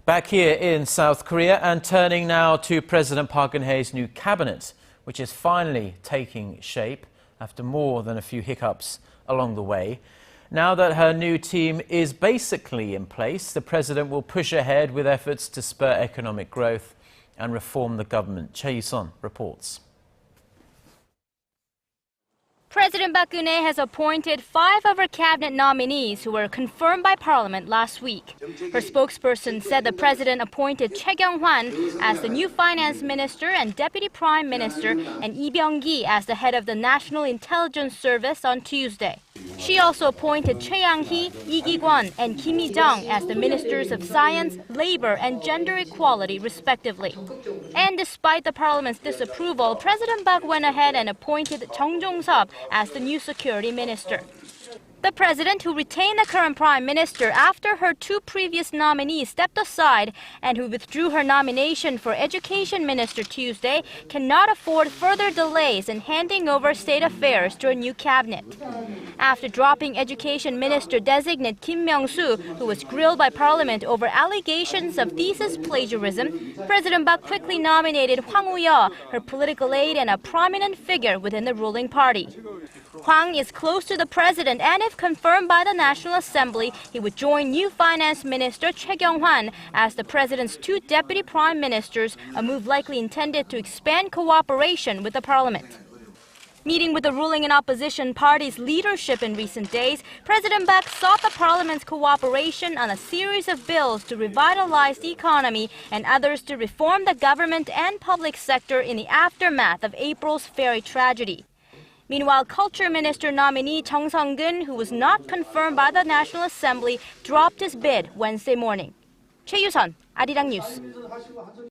Back here in South Korea and turning now to President Park Geun-hye's new cabinet, which is finally taking shape after more than a few hiccups along the way. Now that her new team is basically in place, the president will push ahead with efforts to spur economic growth and reform the government. Choi You-sun reports. President Park Geun-hye has appointed 5 of her cabinet nominees who were confirmed by Parliament last week. Her spokesperson said the president appointed Choi Kyung-hwan as the new finance minister and deputy prime minister and Lee Byung-kee as the head of the National Intelligence Service on Tuesday. She also appointed Choi Yang-hee, Ki-kweon, and Kim Hee-jung as the ministers of science, labor, and gender equality, respectively. And despite the parliament's disapproval, President Park went ahead and appointed Chong Jong-sup as the new security minister. The president, who retained the current prime minister after her 2 previous nominees stepped aside and who withdrew her nomination for education minister Tuesday, cannot afford further delays in handing over state affairs to a new cabinet. After dropping education minister designate Kim Myung-soo, who was grilled by parliament over allegations of thesis plagiarism, President Park quickly nominated Hwang Woo-yeol, her political aide and a prominent figure within the ruling party. Hwang is close to the president, and if confirmed by the National Assembly, he would join new finance minister Choi Kyung-hwan as the president's 2 deputy prime ministers, a move likely intended to expand cooperation with the parliament. Meeting with the ruling and opposition parties' leadership in recent days, President Park sought the parliament's cooperation on a series of bills to revitalize the economy and others to reform the government and public sector in the aftermath of April's ferry tragedy. Meanwhile, Culture Minister nominee Chung Sung-keun, who was not confirmed by the National Assembly, dropped his bid Wednesday morning. Choi You-sun, Arirang News.